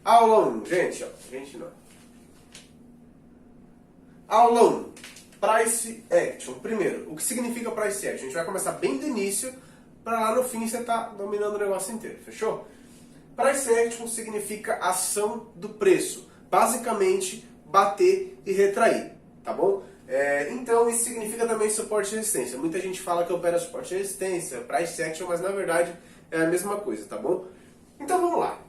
Aula 1, gente, ó. Gente não. Aula 1. Price Action. Primeiro, o que significa Price Action? A gente vai começar bem do início, para lá no fim você tá dominando o negócio inteiro, fechou? Price Action significa ação do preço. Basicamente, bater e retrair, tá bom? Então, isso significa também suporte e resistência. Muita gente fala que opera suporte e resistência, Price Action, mas na verdade é a mesma coisa, tá bom? Então, vamos lá.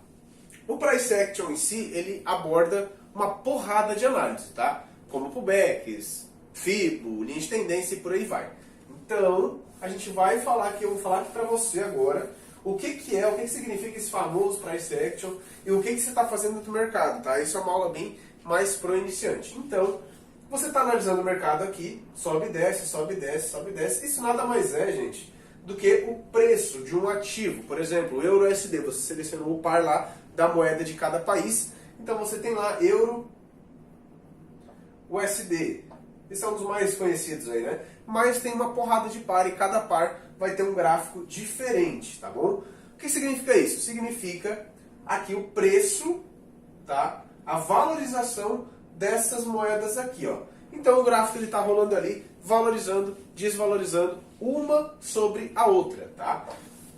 O Price Action em si, ele aborda uma porrada de análise, tá? Como pullbacks, FIBO, linha de tendência e por aí vai. Então, a gente vai falar aqui, eu vou falar aqui pra você agora o que significa esse famoso Price Action e o que você está fazendo no mercado, tá? Isso é uma aula bem mais pro iniciante. Então, você está analisando o mercado aqui, sobe e desce, sobe e desce, sobe e desce. Isso nada mais é, gente, do que o preço de um ativo. Por exemplo, o Euro-USD, você selecionou o par lá da moeda de cada país. Então você tem lá Euro-USD. Esse é um dos mais conhecidos aí, né? Mas tem uma porrada de par e cada par vai ter um gráfico diferente, tá bom? O que significa isso? Significa aqui o preço, tá? A valorização dessas moedas aqui, ó. Então o gráfico ele tá rolando ali, valorizando, desvalorizando uma sobre a outra, tá?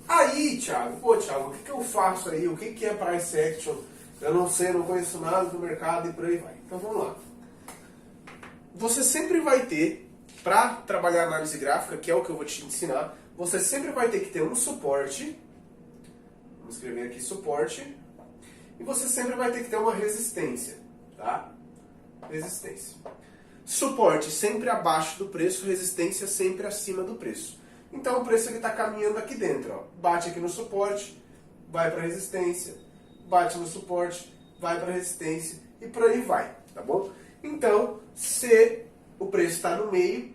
Aí, Thiago, Thiago, o que eu faço aí? O que é Price Action? Eu não sei, eu não conheço nada do mercado e por aí vai. Então vamos lá. Você sempre vai ter, para trabalhar análise gráfica, que é o que eu vou te ensinar, você sempre vai ter que ter um suporte. Vamos escrever aqui suporte. E você sempre vai ter que ter uma resistência, tá? Resistência. Suporte sempre abaixo do preço, resistência sempre acima do preço. Então o preço está caminhando aqui dentro, ó. Bate aqui no suporte, vai para resistência, bate no suporte, vai para resistência e por aí vai, tá bom? Então, se o preço está no meio,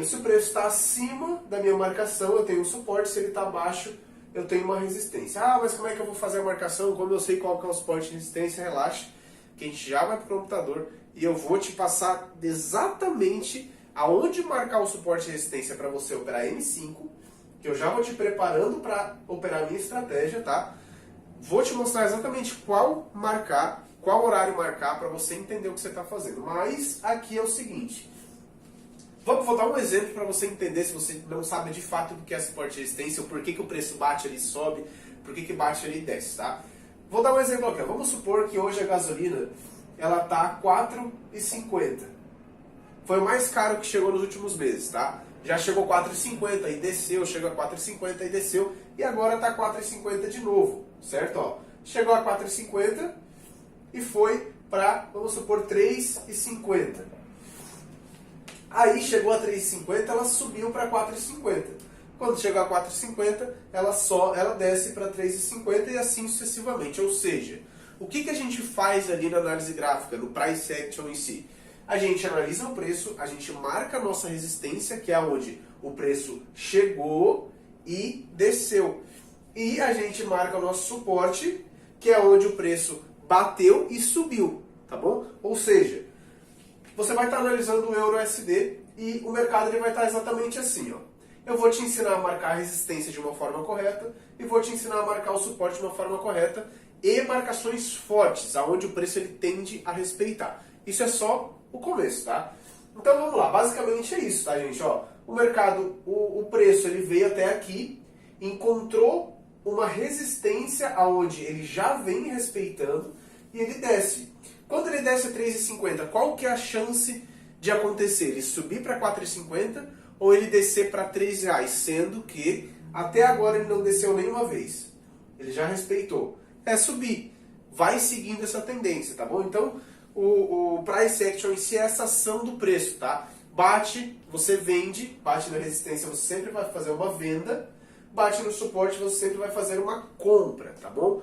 se o preço está acima da minha marcação, eu tenho um suporte, se ele está abaixo, eu tenho uma resistência. Ah, mas como é que eu vou fazer a marcação? Como eu sei qual que é o suporte e resistência? Relaxa, que a gente já vai para o computador e eu vou te passar exatamente aonde marcar o suporte e resistência para você operar M5, que eu já vou te preparando para operar a minha estratégia, tá? Vou te mostrar exatamente qual horário marcar para você entender o que você está fazendo. Mas aqui é o seguinte, vou dar um exemplo para você entender se você não sabe de fato o que é suporte e resistência, ou por que o preço bate ali e sobe, por que bate ali e desce, tá? Vou dar um exemplo aqui. Vamos supor que hoje a gasolina ela tá 4,50. Foi o mais caro que chegou nos últimos meses, tá? Já chegou 4,50 e desceu, chegou a 4,50 e desceu, e agora tá 4,50 de novo, certo? Ó, chegou a 4,50 e foi para, vamos supor, 3,50. Aí chegou a 3,50, ela subiu para 4,50. Quando chegou a 4,50, ela desce para 3,50 e assim sucessivamente. Ou seja, o que a gente faz ali na análise gráfica, no Price Action em si? A gente analisa o preço, a gente marca a nossa resistência, que é onde o preço chegou e desceu. E a gente marca o nosso suporte, que é onde o preço bateu e subiu, tá bom? Ou seja, você vai estar analisando o Euro-USD e o mercado ele vai estar exatamente assim, ó. Eu vou te ensinar a marcar a resistência de uma forma correta e vou te ensinar a marcar o suporte de uma forma correta e marcações fortes, aonde o preço ele tende a respeitar. Isso é só o começo, tá? Então vamos lá, basicamente é isso, tá, gente? Ó, o mercado, o preço ele veio até aqui, encontrou uma resistência aonde ele já vem respeitando e ele desce. Quando ele desce a 3,50, qual que é a chance de acontecer? Ele subir para 4,50 ou ele descer para R$3, sendo que até agora ele não desceu nenhuma vez. Ele já respeitou. É subir. Vai seguindo essa tendência, tá bom? Então, o Price Action em si é essa ação do preço, tá? Bate, você vende, bate na resistência, você sempre vai fazer uma venda, bate no suporte, você sempre vai fazer uma compra, tá bom?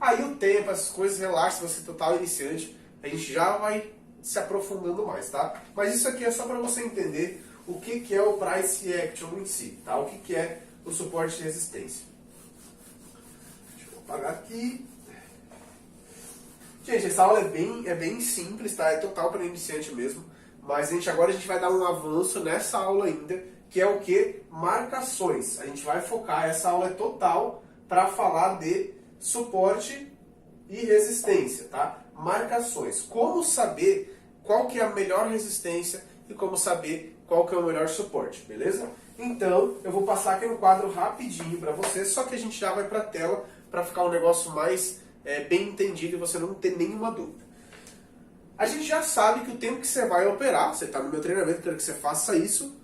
Aí o tempo, essas coisas, relaxa, se você é total iniciante, a gente já vai se aprofundando mais, tá? Mas isso aqui é só para você entender o que é o Price Action em si, tá? O que é o suporte e resistência. Deixa eu apagar aqui. Gente, essa aula é bem simples, tá? É total para iniciante mesmo. Mas agora a gente vai dar um avanço nessa aula ainda, que é o que? Marcações. A gente vai focar, essa aula é total para falar de suporte e resistência, tá? Marcações. Como saber qual que é a melhor resistência e como saber qual que é o melhor suporte, beleza? Então, eu vou passar aqui no quadro rapidinho para você, só que a gente já vai para a tela para ficar um negócio mais bem entendido e você não ter nenhuma dúvida. A gente já sabe que o tempo que você vai operar, você está no meu treinamento, quero que você faça isso,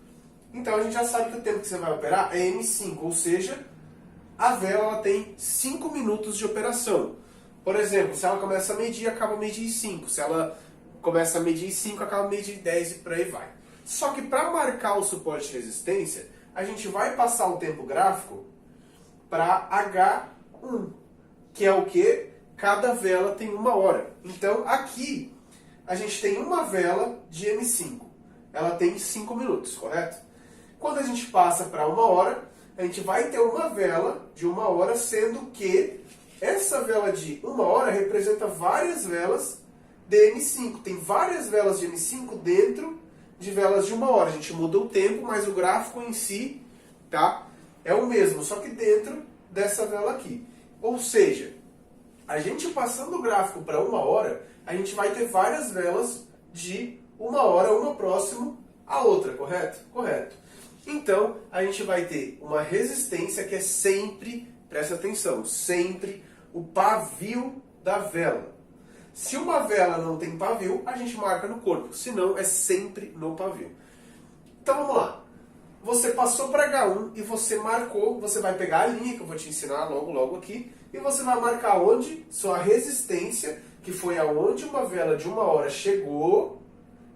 então a gente já sabe que o tempo que você vai operar é M5, ou seja, a vela ela tem 5 minutos de operação. Por exemplo, se ela começa a medir, acaba a medir em 5. Se ela começa a medir em 5, acaba a medir em 10 e por aí vai. Só que para marcar o suporte de resistência, a gente vai passar um tempo gráfico para H1, que é o que? Cada vela tem 1 hora. Então aqui a gente tem uma vela de M5. Ela tem 5 minutos, correto? Quando a gente passa para 1 hora, a gente vai ter uma vela de 1 hora, sendo que essa vela de 1 hora representa várias velas de M5. Tem várias velas de M5 dentro de velas de 1 hora. A gente muda o tempo, mas o gráfico em si, tá, é o mesmo, só que dentro dessa vela aqui. Ou seja, a gente passando o gráfico para 1 hora, a gente vai ter várias velas de 1 hora, uma próximo à outra, correto? Correto. Então, a gente vai ter uma resistência que é sempre, presta atenção, sempre o pavio da vela. Se uma vela não tem pavio, a gente marca no corpo, senão é sempre no pavio. Então vamos lá. Você passou para H1 e você marcou, você vai pegar a linha que eu vou te ensinar logo aqui, e você vai marcar onde? Sua resistência, que foi aonde uma vela de 1 hora chegou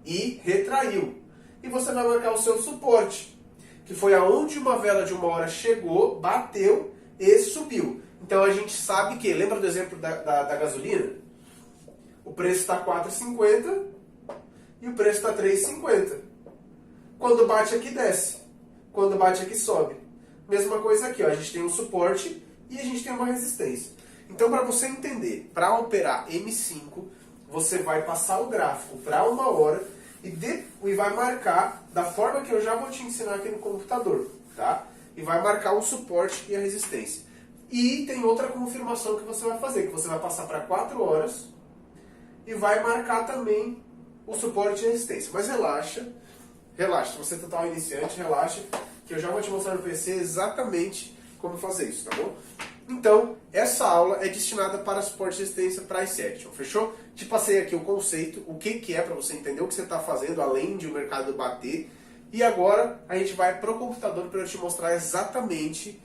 e retraiu. E você vai marcar o seu suporte, que foi aonde uma vela de 1 hora chegou, bateu e subiu. Então a gente sabe que, lembra do exemplo da gasolina? O preço está R$ 4,50 e o preço está R$ 3,50. Quando bate aqui, desce. Quando bate aqui, sobe. Mesma coisa aqui, ó, a gente tem um suporte e a gente tem uma resistência. Então, para você entender, para operar M5, você vai passar o gráfico para 1 hora e vai marcar da forma que eu já vou te ensinar aqui no computador, tá? E vai marcar o suporte e a resistência. E tem outra confirmação que você vai fazer, que você vai passar para 4 horas e vai marcar também o suporte e a resistência. Mas relaxa, relaxa, se você é total iniciante, relaxa, que eu já vou te mostrar no PC exatamente como fazer isso, tá bom? Então, essa aula é destinada para suporte e resistência para Price Action, fechou? Te passei aqui o conceito, o que é para você entender o que você está fazendo, além de o mercado bater. E agora a gente vai para o computador para eu te mostrar exatamente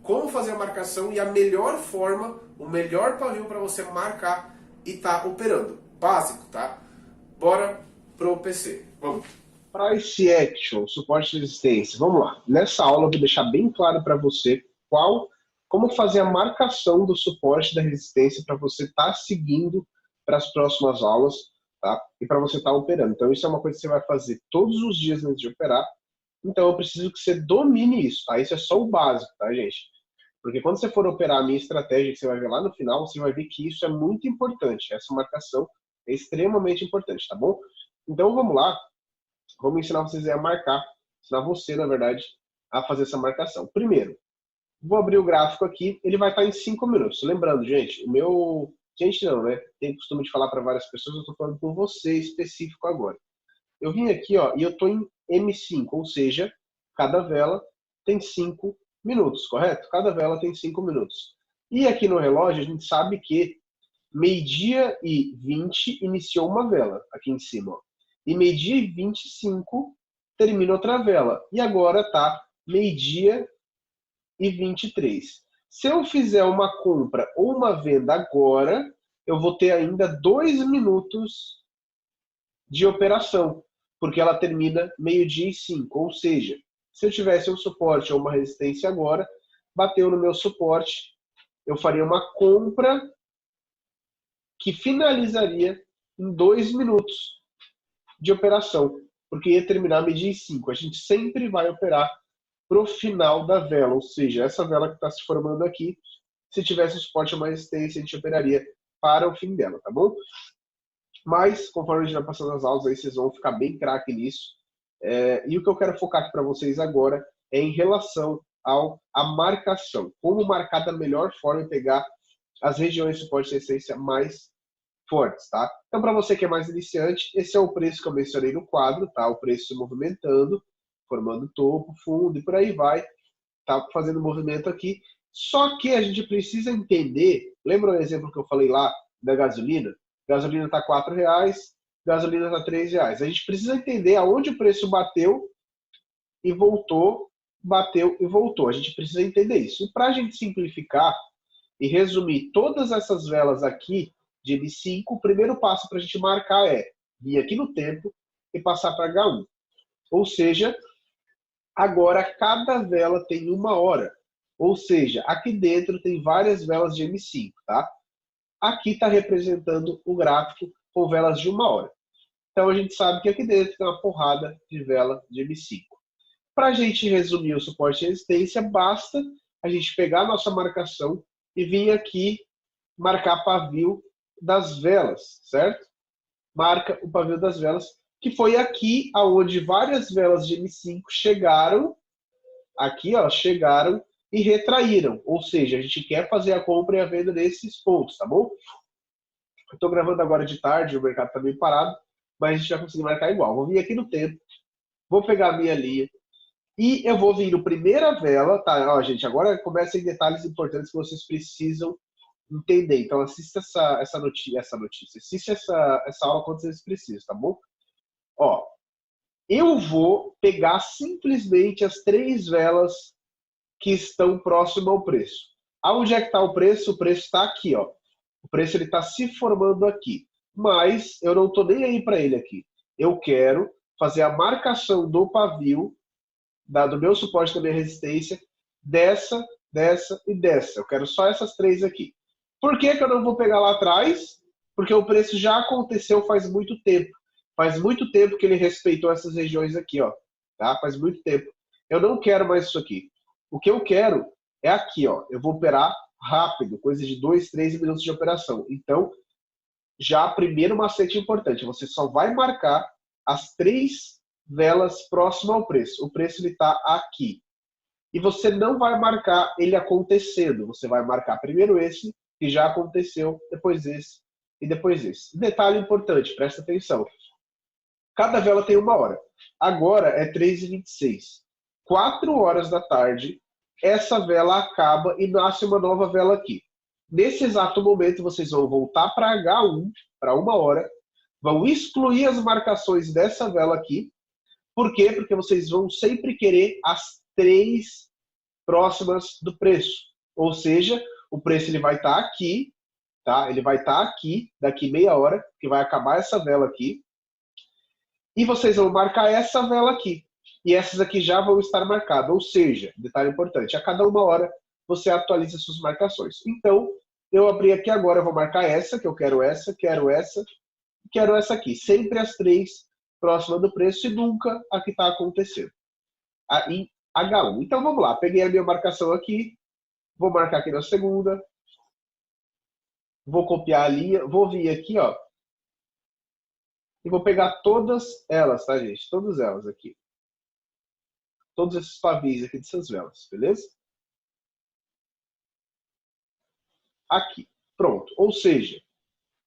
como fazer a marcação e a melhor forma, o melhor pavio para você marcar e tá operando. Básico, tá? Bora pro PC. Vamos. Price Action, suporte e resistência. Vamos lá. Nessa aula eu vou deixar bem claro para você como fazer a marcação do suporte e da resistência para você estar seguindo para as próximas aulas, tá? E para você estar operando. Então isso é uma coisa que você vai fazer todos os dias antes de operar. Então eu preciso que você domine isso, tá? Isso é só o básico, tá, gente? Porque quando você for operar a minha estratégia, que você vai ver lá no final, você vai ver que isso é muito importante. Essa marcação é extremamente importante, tá bom? Então vamos lá. Vamos ensinar vocês a marcar, ensinar você, na verdade, a fazer essa marcação. Primeiro, vou abrir o gráfico aqui, ele vai estar em 5 minutos. Lembrando, gente, o meu... Gente não, né? Tem costume de falar para várias pessoas, eu estou falando com você específico agora. Eu vim aqui, ó, e eu estou em M5, ou seja, cada vela tem 5 minutos, correto? Cada vela tem 5 minutos. E aqui no relógio, a gente sabe que meio-dia e 20 iniciou uma vela, aqui em cima, ó. E meio-dia e 25 termina outra vela. E agora está meio-dia e 23. Se eu fizer uma compra ou uma venda agora, eu vou ter ainda 2 minutos de operação, porque ela termina meio-dia e 5. Ou seja, se eu tivesse um suporte ou uma resistência agora, bateu no meu suporte, eu faria uma compra que finalizaria em 2 minutos de operação, porque ia terminar meio-dia e 5. A gente sempre vai operar para o final da vela, ou seja, essa vela que está se formando aqui, se tivesse suporte ou uma resistência, a gente operaria para o fim dela, tá bom? Mas, conforme a gente vai passando as aulas, aí vocês vão ficar bem craque nisso. E o que eu quero focar aqui para vocês agora é em relação à marcação. Como marcar da melhor forma e pegar as regiões de suporte e resistência mais fortes, tá? Então, para você que é mais iniciante, esse é o preço que eu mencionei no quadro, tá? O preço se movimentando, formando topo, fundo e por aí vai, tá fazendo movimento aqui. Só que a gente precisa entender, lembra o exemplo que eu falei lá da gasolina? Gasolina está R$4, gasolina está R$3. A gente precisa entender aonde o preço bateu e voltou, bateu e voltou. A gente precisa entender isso. E para a gente simplificar e resumir todas essas velas aqui de M5, o primeiro passo para a gente marcar é vir aqui no tempo e passar para H1. Ou seja, agora cada vela tem 1 hora. Ou seja, aqui dentro tem várias velas de M5, tá? Aqui está representando o gráfico com velas de 1 hora. Então a gente sabe que aqui dentro tem uma porrada de vela de M5. Para a gente resumir o suporte e resistência, basta a gente pegar a nossa marcação e vir aqui marcar pavio das velas, certo? Marca o pavio das velas, que foi aqui aonde várias velas de M5 chegaram, aqui ó, chegaram e retraíram. Ou seja, a gente quer fazer a compra e a venda nesses pontos, tá bom? Eu estou gravando agora de tarde, o mercado está meio parado, mas a gente vai conseguir marcar igual. Vou vir aqui no tempo, vou pegar a minha linha, e eu vou vir no primeira vela, tá? Ó, gente, agora começa em detalhes importantes que vocês precisam entender. Então assista essa notícia, assista essa aula quando vocês precisam, tá bom? Ó, eu vou pegar simplesmente as 3 velas que estão próximas ao preço. Aonde é que está o preço? O preço está aqui, ó. O preço está se formando aqui. Mas eu não estou nem aí para ele aqui. Eu quero fazer a marcação do pavio, do meu suporte, da minha resistência, dessa e dessa. Eu quero só essas 3 aqui. Por que eu não vou pegar lá atrás? Porque o preço já aconteceu faz muito tempo. Faz muito tempo que ele respeitou essas regiões aqui, ó. Tá? Faz muito tempo. Eu não quero mais isso aqui. O que eu quero é aqui, ó. Eu vou operar rápido, coisa de 2, 3 minutos de operação. Então, já primeiro macete importante, você só vai marcar as 3 velas próximas ao preço. O preço está aqui. E você não vai marcar ele acontecendo. Você vai marcar primeiro esse, que já aconteceu, depois esse e depois esse. Detalhe importante, presta atenção. Cada vela tem 1 hora. Agora é 3h26. 4 horas da tarde, essa vela acaba e nasce uma nova vela aqui. Nesse exato momento, vocês vão voltar para H1, para 1 hora, vão excluir as marcações dessa vela aqui. Por quê? Porque vocês vão sempre querer as 3 próximas do preço. Ou seja, o preço ele vai estar aqui, tá? Ele vai estar aqui, daqui meia hora, que vai acabar essa vela aqui. E vocês vão marcar essa vela aqui. E essas aqui já vão estar marcadas. Ou seja, detalhe importante, a cada 1 hora você atualiza suas marcações. Então, eu abri aqui agora, eu vou marcar essa, que eu quero essa, quero essa, quero essa aqui. Sempre as 3 próximas do preço e nunca a que está acontecendo. Em H1. Então, vamos lá. Peguei a minha marcação aqui, vou marcar aqui na segunda, vou copiar a linha, vou vir aqui, ó, e vou pegar todas elas, tá, gente? Todas elas aqui. Todos esses pavis aqui dessas velas, beleza? Aqui, pronto. Ou seja,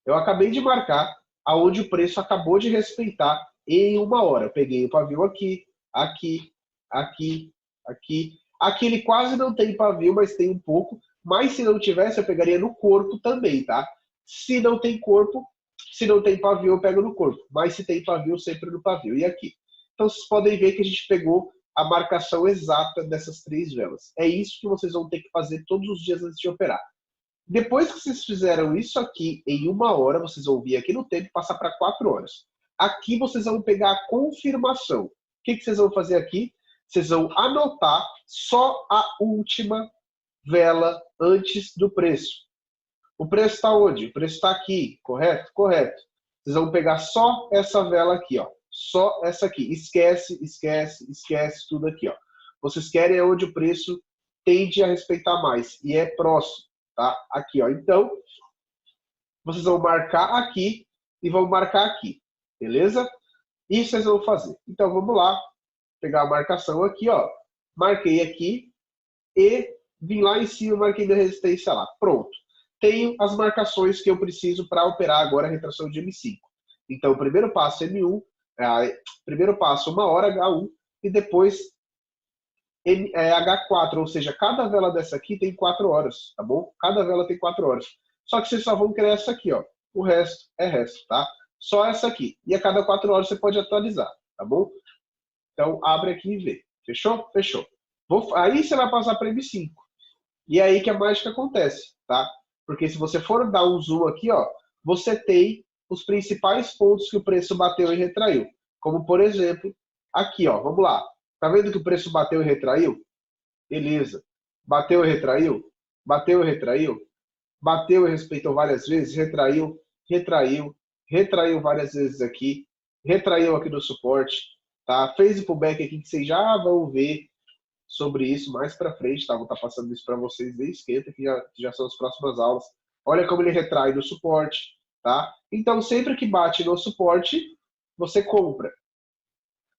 eu acabei de marcar aonde o preço acabou de respeitar em 1 hora. Eu peguei o pavio aqui, aqui, aqui, aqui. Aqui ele quase não tem pavio, mas tem um pouco. Mas se não tivesse, eu pegaria no corpo também, tá? Se não tem corpo, se não tem pavio, eu pego no corpo. Mas se tem pavio, sempre no pavio. E aqui? Então vocês podem ver que a gente pegou a marcação exata dessas 3 velas. É isso que vocês vão ter que fazer todos os dias antes de operar. Depois que vocês fizeram isso aqui em 1 hora, vocês vão vir aqui no tempo e passar para 4 horas. Aqui vocês vão pegar a confirmação. O que vocês vão fazer aqui? Vocês vão anotar só a última vela antes do preço. O preço está onde? O preço está aqui, correto? Correto. Vocês vão pegar só essa vela aqui, ó. Só essa aqui. Esquece, esquece, esquece tudo aqui, ó. Vocês querem é onde o preço tende a respeitar mais. E é próximo, tá? Aqui, ó. Então, vocês vão marcar aqui e vão marcar aqui. Beleza? Isso vocês vão fazer. Então, vamos lá. Pegar a marcação aqui, ó. Marquei aqui e vim lá em cima, marquei minha resistência lá. Pronto. tenho as marcações que eu preciso para operar agora a retração de M5. Então, o primeiro passo M1, primeiro passo 1 hora H1 e depois H4, ou seja, cada vela dessa aqui tem 4 horas, tá bom? Cada vela tem 4 horas. Só que vocês só vão criar essa aqui, ó. O resto é resto, tá? Só essa aqui. E a cada 4 horas você pode atualizar, tá bom? Então, abre aqui e vê. Fechou? Fechou. Aí você vai passar para M5. E é aí que a mágica acontece, tá? Porque se você for dar um zoom aqui, ó, você tem os principais pontos que o preço bateu e retraiu. Como, por exemplo, aqui, ó, vamos lá. Tá vendo que o preço bateu e retraiu? Beleza. Bateu e retraiu? Bateu e retraiu? Bateu e respeitou várias vezes? Retraiu, retraiu, retraiu várias vezes aqui, retraiu aqui no suporte, tá? Fez o pullback aqui que vocês já vão ver sobre isso mais para frente, tá? Vou estar passando isso para vocês desde esquenta, que já são as próximas aulas. Olha como ele retrai no suporte, tá? Então, sempre que bate no suporte, você compra.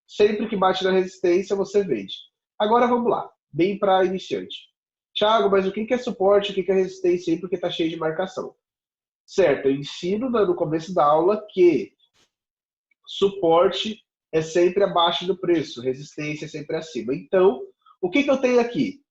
Sempre que bate na resistência, você vende. Agora, vamos lá. Bem para iniciante. Thiago, mas o que é suporte, o que é resistência aí, porque está cheio de marcação? Certo, eu ensino no começo da aula que suporte é sempre abaixo do preço, resistência é sempre acima. Então, o que eu tenho aqui?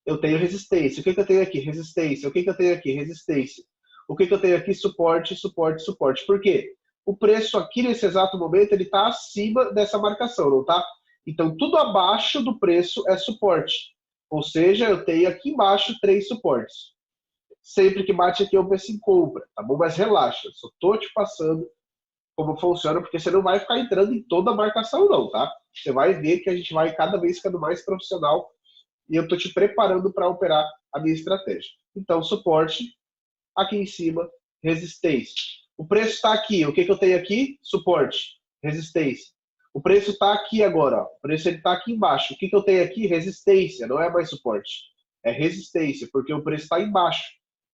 Eu tenho resistência. O que eu tenho aqui? Resistência. O que eu tenho aqui? Resistência. O que eu tenho aqui? Suporte, suporte, suporte. Por quê? O preço aqui, nesse exato momento, ele está acima dessa marcação, não tá? Então, tudo abaixo do preço é suporte. Ou seja, eu tenho aqui embaixo 3 suportes. Sempre que bate aqui, eu penso em compra, tá bom? Mas relaxa, só tô te passando como funciona, porque você não vai ficar entrando em toda a marcação, não, tá? Você vai ver que a gente vai cada vez ficando mais profissional e eu tô te preparando para operar a minha estratégia. Então, suporte, aqui em cima, resistência. O preço está aqui, o que eu tenho aqui? Suporte, resistência. O preço está aqui agora, ó. O preço está aqui embaixo. O que eu tenho aqui? Resistência, não é mais suporte. É resistência, porque o preço está embaixo.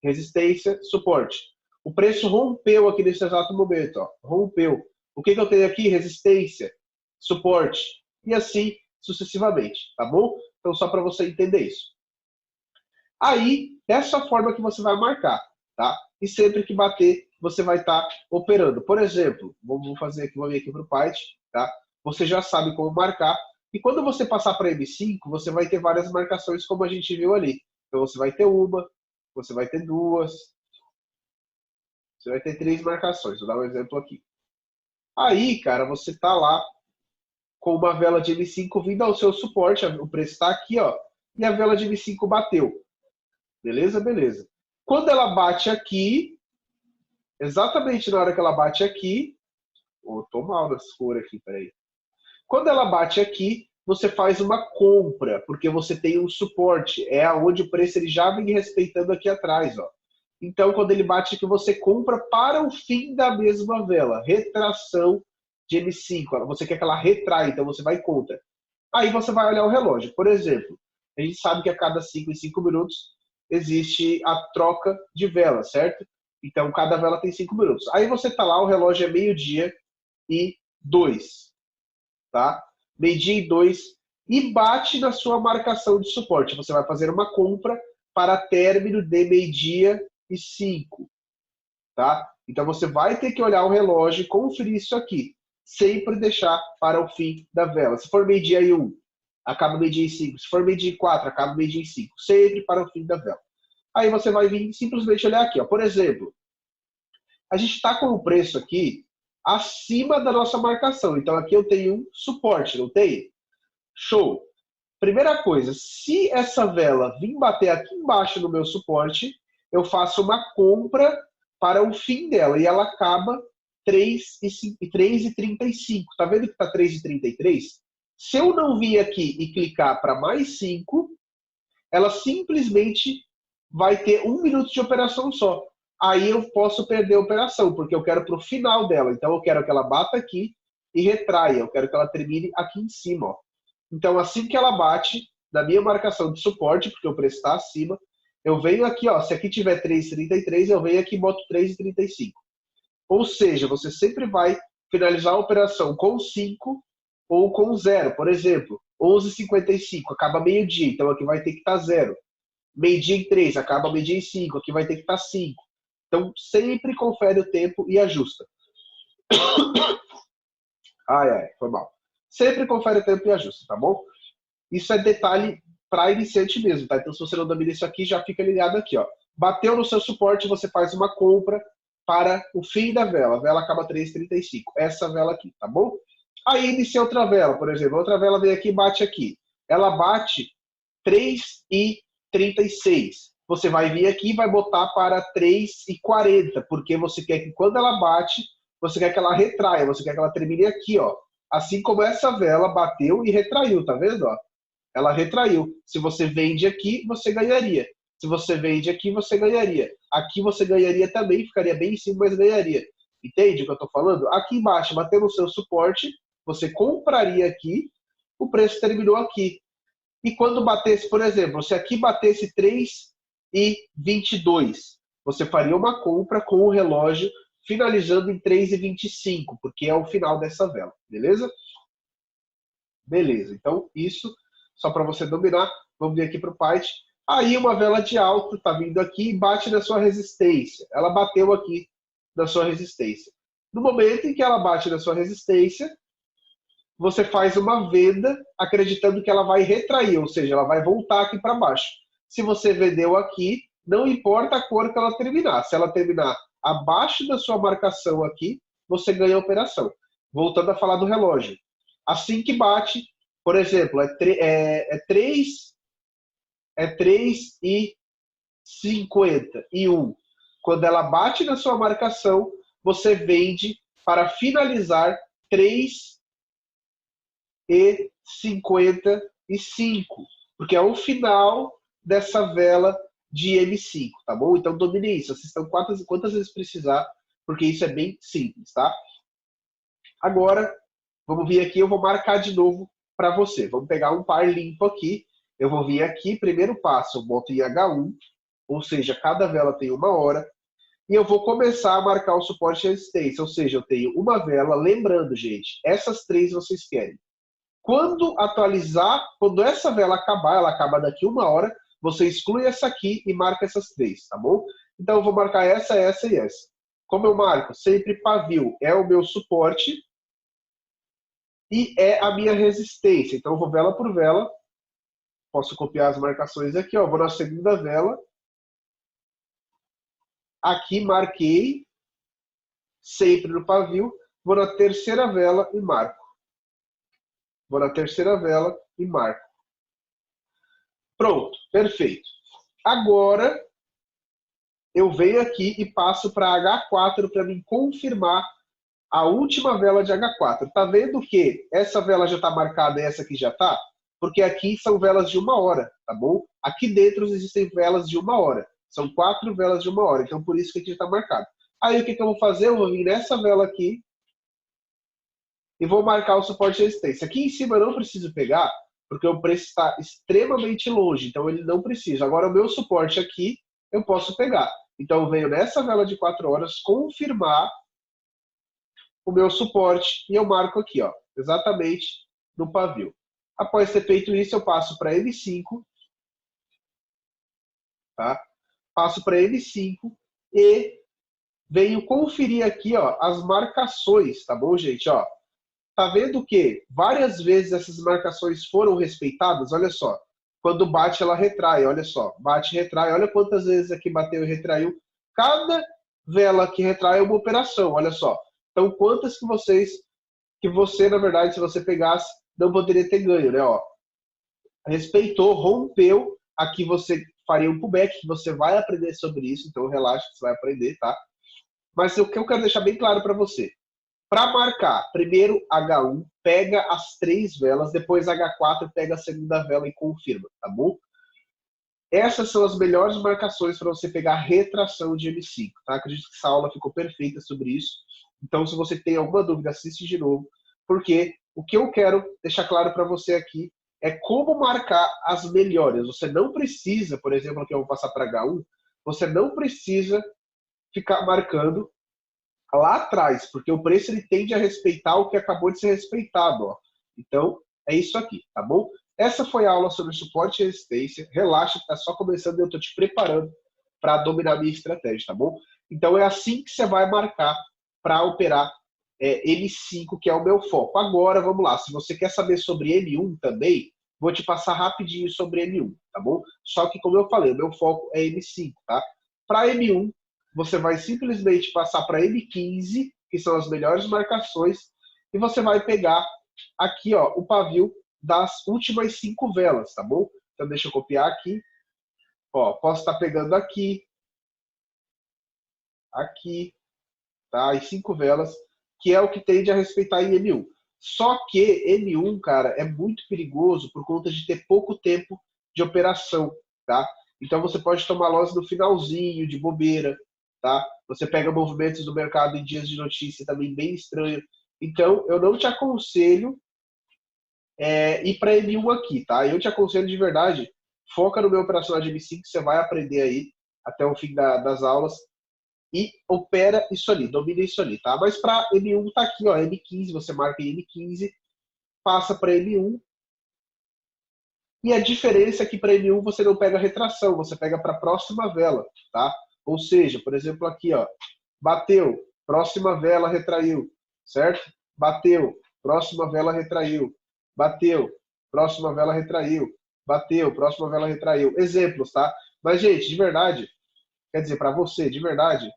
Resistência, suporte. O preço rompeu aqui nesse exato momento, ó. Rompeu. O que eu tenho aqui? Resistência, suporte. E assim sucessivamente, tá bom? Então, só para você entender isso. Aí, dessa forma que você vai marcar, tá? E sempre que bater, você vai estar operando. Por exemplo, vamos fazer aqui, vou vir aqui para o Python, tá? Você já sabe como marcar. E quando você passar para M5, você vai ter várias marcações, como a gente viu ali. Então, você vai ter uma, você vai ter duas, você vai ter 3 marcações. Vou dar um exemplo aqui. Aí, cara, você tá lá com uma vela de M5 vindo ao seu suporte. O preço está aqui, ó. E a vela de M5 bateu. Beleza? Beleza. Quando ela bate aqui, exatamente na hora que ela bate aqui... Oh, tô mal nessa cor aqui, peraí. Quando ela bate aqui, você faz uma compra, porque você tem um suporte. É onde o preço ele já vem respeitando aqui atrás, ó. Então, quando ele bate aqui, você compra para o fim da mesma vela. Retração de M5. Você quer que ela retraia, então você vai contra. Aí você vai olhar o relógio. Por exemplo, a gente sabe que a cada 5 em 5 minutos existe a troca de vela, certo? Então, cada vela tem 5 minutos. Aí você tá lá, o relógio é 12:02, tá? 12:02 e bate na sua marcação de suporte. Você vai fazer uma compra para término de 12:05, tá? Então, você vai ter que olhar o relógio e conferir isso aqui. Sempre deixar para o fim da vela. Se for 12:01, acaba 12:05. Se for 12:04, acaba 12:05. Sempre para o fim da vela. Aí você vai vir simplesmente olhar aqui, ó. Por exemplo, a gente está com o preço aqui acima da nossa marcação. Então aqui eu tenho um suporte, não tem? Show! Primeira coisa, se essa vela vir bater aqui embaixo no meu suporte, eu faço uma compra para o fim dela e ela acaba 3:35. Tá vendo que tá 3:33? Se eu não vir aqui e clicar para mais 5, ela simplesmente vai ter 1 minuto de operação só. Aí eu posso perder a operação, porque eu quero para o final dela. Então eu quero que ela bata aqui e retraia. Eu quero que ela termine aqui em cima, ó. Então assim que ela bate, na minha marcação de suporte, porque o preço está acima, eu venho aqui, ó. Se aqui tiver 3:33, eu venho aqui e boto 3:35. Ou seja, você sempre vai finalizar a operação com 5 ou com 0. Por exemplo, 11:55, acaba meio-dia, então aqui vai ter que estar 0. meio-dia em 3, acaba meio-dia em 5, aqui vai ter que estar 5. Então, sempre confere o tempo e ajusta. Foi mal. Sempre confere o tempo e ajusta, tá bom? Isso é detalhe para iniciante mesmo, tá? Então, se você não domina isso aqui, já fica ligado aqui, ó. Bateu no seu suporte, você faz uma compra para o fim da vela. A vela acaba 3,35. Essa vela aqui, tá bom? Aí inicia outra vela, por exemplo. Outra vela vem aqui e bate aqui. Ela bate 3,36. Você vai vir aqui e vai botar para 3,40, porque você quer que quando ela bate, você quer que ela retraia, você quer que ela termine aqui, ó. Assim como essa vela bateu e retraiu, tá vendo, ó? Ela retraiu. Se você vende aqui, você ganharia. Se você vende aqui, você ganharia. Aqui você ganharia também, ficaria bem em cima, mas ganharia. Entende o que eu estou falando? Aqui embaixo, batendo o seu suporte, você compraria aqui, o preço terminou aqui. E quando batesse, por exemplo, se aqui batesse 3,22, você faria uma compra com o relógio finalizando em 3,25, porque é o final dessa vela, beleza? Beleza, então isso, só para você dominar, vamos vir aqui para o Python. Aí uma vela de alto está vindo aqui e bate na sua resistência. Ela bateu aqui na sua resistência. No momento em que ela bate na sua resistência, você faz uma venda acreditando que ela vai retrair, ou seja, ela vai voltar aqui para baixo. Se você vendeu aqui, não importa a cor que ela terminar. Se ela terminar abaixo da sua marcação aqui, você ganha a operação. Voltando a falar do relógio. Assim que bate, por exemplo, é 3,51. Quando ela bate na sua marcação, você vende para finalizar 3,55, porque é o final dessa vela de M5, tá bom? Então domine isso, assistam quantas vezes precisar, porque isso é bem simples, tá? Agora, vamos vir aqui, eu vou marcar de novo para você. Vamos pegar um par limpo aqui, eu vou vir aqui, primeiro passo, eu boto em H1, ou seja, cada vela tem 1 hora, e eu vou começar a marcar o suporte e resistência, ou seja, eu tenho uma vela, lembrando, gente, essas 3 vocês querem. Quando atualizar, quando essa vela acabar, ela acaba daqui 1 hora, você exclui essa aqui e marca essas 3, tá bom? Então eu vou marcar essa e essa. Como eu marco? Sempre pavio é o meu suporte e é a minha resistência. Então eu vou vela por vela, posso copiar as marcações aqui, ó, vou na segunda vela, aqui marquei, sempre no pavio, vou na terceira vela e marco. Vou na terceira vela e marco. Pronto, perfeito. Agora, eu venho aqui e passo para H4 para me confirmar a última vela de H4. Tá vendo que essa vela já está marcada e essa aqui já está? Porque aqui são velas de 1 hora, tá bom? Aqui dentro existem velas de 1 hora. São 4 velas de 1 hora, então por isso que aqui já está marcado. Aí o que eu vou fazer? Eu vou vir nessa vela aqui e vou marcar o suporte de resistência. Aqui em cima eu não preciso pegar, porque o preço está extremamente longe, então ele não precisa. Agora o meu suporte aqui, eu posso pegar. Então eu venho nessa vela de 4 horas confirmar o meu suporte e eu marco aqui, ó, exatamente no pavio. Após ter feito isso, eu passo para M5, tá? Passo para M5 e venho conferir aqui, ó, as marcações, tá bom, gente? Ó, tá vendo que várias vezes essas marcações foram respeitadas? Olha só. Quando bate, ela retrai. Olha só. Bate e retrai. Olha quantas vezes aqui bateu e retraiu. Cada vela que retrai é uma operação. Olha só. Então, quantas que você, na verdade, se você pegasse, não poderia ter ganho, né? Ó, respeitou, rompeu. Aqui você faria um pullback, que você vai aprender sobre isso. Então, relaxa, você vai aprender, tá? Mas o que eu quero deixar bem claro para você. Para marcar, primeiro H1, pega as 3 velas, depois H4, pega a segunda vela e confirma, tá bom? Essas são as melhores marcações para você pegar retração de M5, tá? Acredito que essa aula ficou perfeita sobre isso. Então, se você tem alguma dúvida, assiste de novo, porque o que eu quero deixar claro para você aqui é como marcar as melhores. Você não precisa, por exemplo, aqui eu vou passar para H1, você não precisa ficar marcando lá atrás, porque o preço ele tende a respeitar o que acabou de ser respeitado, ó. Então, é isso aqui, tá bom? Essa foi a aula sobre suporte e resistência. Relaxa, que tá só começando e eu tô te preparando para dominar a minha estratégia, tá bom? Então é assim que você vai marcar para operar M5, que é o meu foco. Agora, vamos lá. Se você quer saber sobre M1 também, vou te passar rapidinho sobre M1, tá bom? Só que, como eu falei, o meu foco é M5, tá? Para M1, você vai simplesmente passar para M15, que são as melhores marcações, e você vai pegar aqui, ó, o pavio das últimas 5 velas, tá bom? Então deixa eu copiar aqui. Ó, posso estar pegando aqui, aqui, tá? As 5 velas, que é o que tende a respeitar em M1. Só que M1, cara, é muito perigoso por conta de ter pouco tempo de operação, tá? Então você pode tomar loss no finalzinho, de bobeira, tá? Você pega movimentos do mercado em dias de notícia também bem estranho. Então, eu não te aconselho ir para M1 aqui, tá? Eu te aconselho de verdade, foca no meu operacional de M5, que você vai aprender aí até o fim das aulas e opera isso ali, domina isso ali, tá? Mas para M1 tá aqui, ó, M15, você marca em M15, passa para M1, e a diferença é que para M1 você não pega retração, você pega para a próxima vela, tá? Ou seja, por exemplo aqui, ó, bateu, próxima vela retraiu, certo? Bateu, próxima vela retraiu, bateu, próxima vela retraiu, bateu, próxima vela retraiu. Exemplos, tá? Mas, gente, de verdade, quer dizer, para você, de verdade,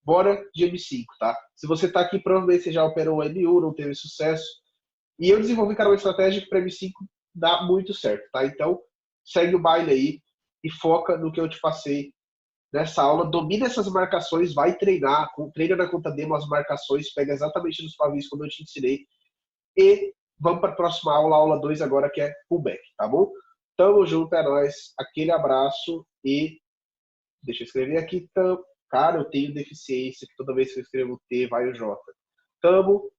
bora de M5, tá? Se você tá aqui, provavelmente você já operou o M1, não teve sucesso. E eu desenvolvi, cara, uma estratégia que para M5 dá muito certo, tá? Então, segue o baile aí e foca no que eu te passei nessa aula. Domina essas marcações, vai treinar, treina na conta demo as marcações, pega exatamente nos pavis como eu te ensinei. E vamos para a próxima aula, aula 2 agora, que é pullback, tá bom? Tamo junto, é nóis. Aquele abraço e deixa eu escrever aqui. Cara, eu tenho deficiência, que toda vez que eu escrevo T, vai o J. Tamo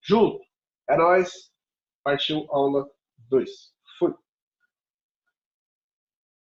junto. É nóis. Partiu aula 2.